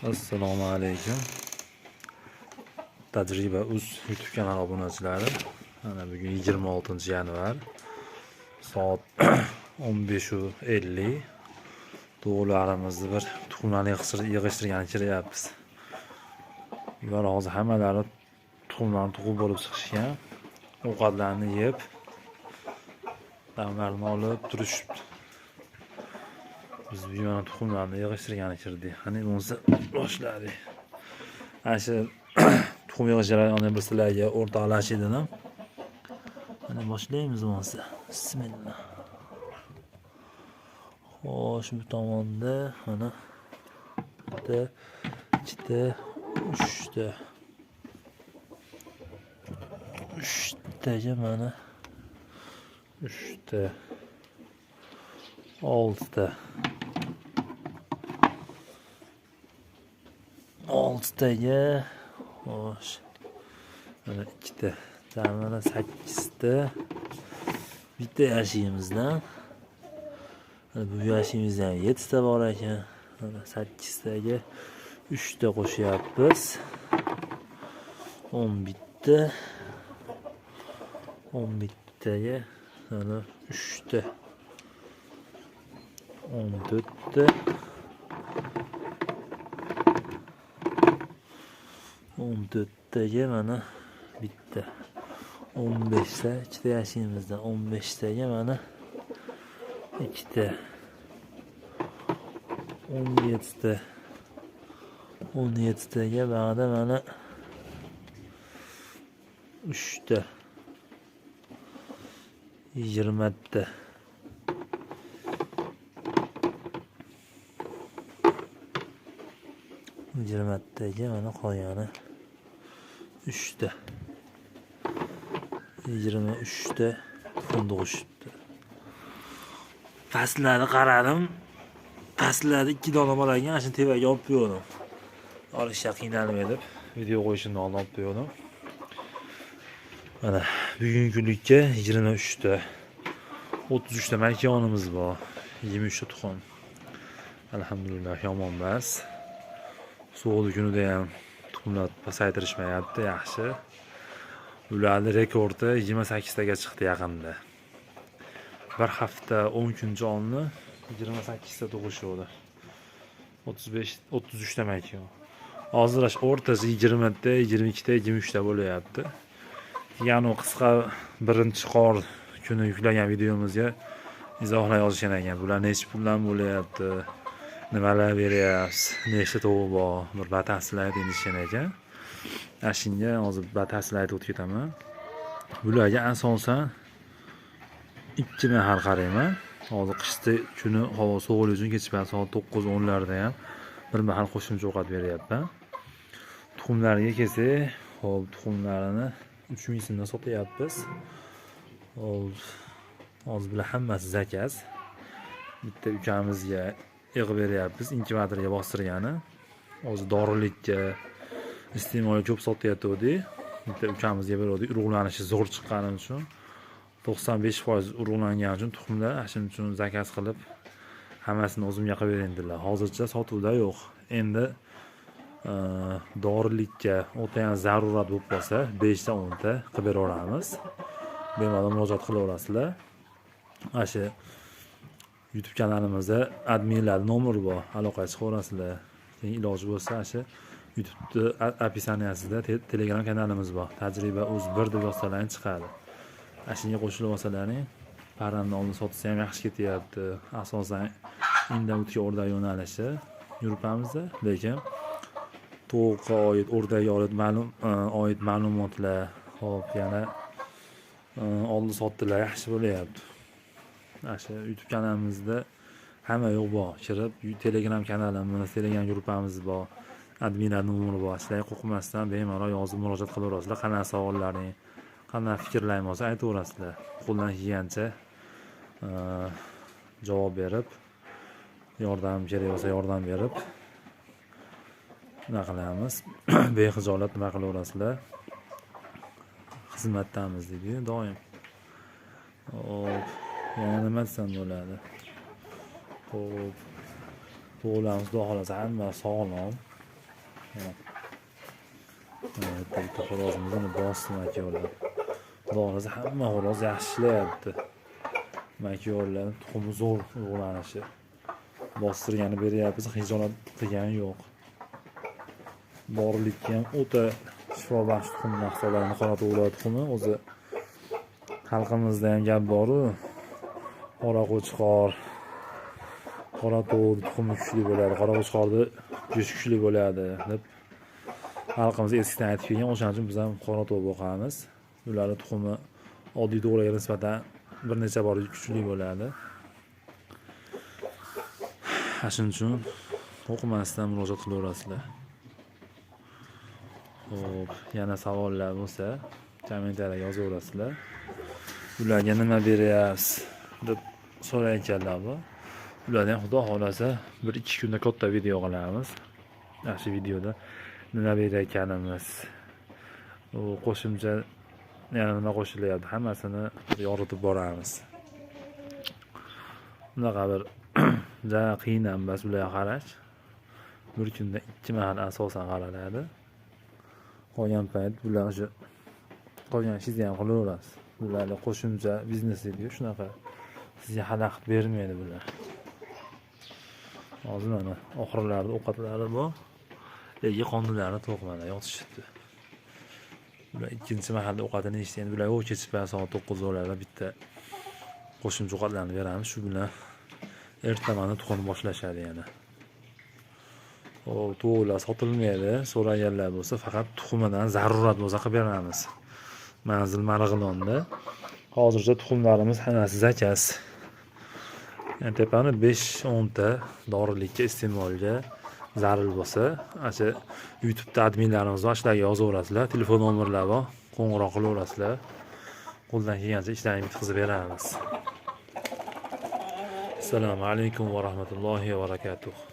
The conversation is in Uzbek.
Assalomu alaykum. Tajriba uz YouTube kanali obunachilari. Mana bugun 26-yanvar. Soat 15:50. To'g'larimizni bir tuxumlarni yig'ishtirgani kiryapmiz. Ular hozir hammalari tuxumlarni tug'ib bo'lib chiqishgan. Ovqatlarni yeb, damlarini olib turishibdi. Biz bu yana tuxumlarni yig'ishtirgani kirdik. Qani bo'lsa boshladik. Asha tuxum yig'ish jarayonini bir sizlarga o'rtoqlash edim. Mana boshlaymiz bo'lsa. Bismillah. Xo'sh, bu tomonda mana bitta, ikkita, uchta. Uchtaga mana 3ta, 6ta. 6taga xo'sh. Mana 2ta, mana 8ta. Bitta yashigimizdan. Bu yashigimizdan 7ta bor ekan. Mana 8taga 3ta qo'shyapmiz. 11ta. 11taga mana 3ta. 14ta. 14taga mana bitta. 15ta, ikkita yashigimizdan 15taga mana ikkita. 17ta. 17taga ba'da mana 3ta. 20ta. 20taga mana qolgani 3ta. 23ta tuxum tug'ishibdi. Pastlarni qaradim. Pastlarda 2 dona bor ekan, ashuni tevaga olib qo'ydim. Olishga qiynalmay deb video qo'yishimdan oldin olib qo'ydim. Mana bugungi kunlikka 23ta. 33ta makonimiz bor. 23ta tuxum. Alhamdulillah, yomon emas. So'g'li kunida ham tuxumlar pasaytirishmayapti, yaxshi. Ularning rekordi 28taga chiqdi yaqinda. Bir hafta 10 kun jonni 28ta tug'ishdi. 33ta makon. Hozir o'rtasi 20ta, 22ta, 23ta bo'lyapti. Ya'ni qisqa birinchi qor kuni yuklagan videomizga izohlar yozishgan ekan. Bular nechta puldan bo'lyapti? Nimalar beryapsiz? Nechta to'g'ri bor? Bir batafsil aytishgan ekan. Ashunga hozir batafsil aytib o'tib ketaman. Bularga asosan 2 mahal qarayman. Hozir qishda kuni havo sovuqligi uchun kechpayt soat 9-10 larda ham bir mahal qo'shimcha ovqat beryapman. Tuxumlarga kelsak, hop tuxumlarini 3000 so'mdan sotyapmiz. Hozir bular hammasi zakaz. Bitta ukamizga yig'ib beryapmiz, inkubatorga bostirgani. Hozir dorilikka iste'molga ko'p sotyapti. Bitta ukamizga berdik, urug'lanishi zo'r chiqqani uchun. 95% urug'langani uchun tuxumlar shuning uchun zakaz qilib hammasini o'zimga qilib bering dedilar. Hozircha sotuvda yo'q. Endi dorilikka o'tagan zarurat bo'lib qolsa 5 ta 10 ta qilib beraveramiz. Bemalol murojaat qilaverasizlar. Asha YouTube kanalimizda adminlar nomeri bor, aloqaga chiqaverasizlar. Keyin iloji bo'lsa asha YouTube'da opisaniyasida Telegram kanalimiz bor. Tajriba uz 1 deb yozsalaring chiqadi. Ashunga qo'shilib olsalaring, parranni oldin sotsa ham yaxshi ketyapti. Asosan inda-o'tga o'rdak yo'nalishi yuribamizda, lekin tovuqqa oid, o'rdakga oid ma'lumotlar, hop yana oldin sotdilar, yaxshi bo'lyapti. Asha YouTube kanalimizda hamma yo'q bor. Kirib, Telegram kanalimiz, Telegram guruhimiz bor. Adminlar nomeri bor. Sizlar qo'rqmasdan bemalol yozib murojaat qilaverasizlar. Qanaqa savollaring, qanaqa fikrlaring bo'lsa aytaverasizlar. Qo'ldan kelgancha javob berib, yordam kerak bo'lsa yordam berib nima qilamiz? Bexijolat nima qilaverasizlar? Xizmatdamiz deydi doim. Hop, yana nima desam bo'ladi? Hop, to'g'rimiz xudo xolasa hamma sog'lom. Bitta xorozimizni bosdim makiyorlar. Xudosi hamma xo'roz yaxshi ishlayapti. Makiyorlar tuxumi zo'r ulg'lanishi. Bostirgani beryapmiz, xijolat qilgani yo'q. Borlikka ham o'ta shifobaxsh tuxum mahsulotlarni qora to'g'ri tuxumi o'zi xalqimizda ham gap bor-ku. Qora qo'chqor, qora to'g'ri tuxumi kuchli bo'ladi, qora qo'chqorni go'shti kuchli bo'ladi deb xalqimiz eskidan aytib kelgan. O'shaning uchun biz ham qora to'g'ri boqamiz. Ularning tuxumi oddiy to'g'riga nisbatan bir necha bor kuchli bo'ladi. Shuning uchun o'qimasdan murojaat qilaverasizlar. Xo'p, yana savollar bo'lsa, kommentariyga yozaverasizlar. Ularga nima beryapsiz deb so'rayotganlar bor. Ulardan xudo xolasa 1-2 kunda katta video qilamiz. Yaxshi videoda nima berayotganimiz, u qo'shimcha yana nima qo'shilyapti, hammasini yoritib boramiz. Bunaqa bir juda qiyin ham emas ularga qarash. Bir kunda 2 mahal asosan qaraladi. Qolgan payt bular o'sha qolgan ishingizni ham qilaverasiz. Bularga qo'shimcha biznes deydi, shunaqa sizga xalaqit bermaydi bular. Hozir mana oxirlarda ovqatlari bor. Lekin qonunlarni to'q mana yotishibdi. Bular ikkinchi mahalla ovqatini yeyishdi. Endi bularga kechib soat 9 o'rlarda bitta qo'shimcha ovqatlarni beramiz. Shu bilan ertamani tuxumni boshlashadi yana. To'g'rilar sotilmaydi. So'raganlar bo'lsa, faqat tuxumidan zarurat bo'lsa qilib beramiz. Manzil Marg'ilonda. Hozircha tuxumlarimiz hammasi zakaz. Yani tepani 5-10 ta dorilikka iste'molga zarur bo'lsa, ana YouTube'da adminlarimiz bor, shularga yozaverasizlar, telefon nomerlari bor, qo'ng'iroq qilaverasizlar. Qo'ldan kelgancha ishlarni bitkazib beramiz. Assalomu alaykum va rahmatullohi va barakatuh.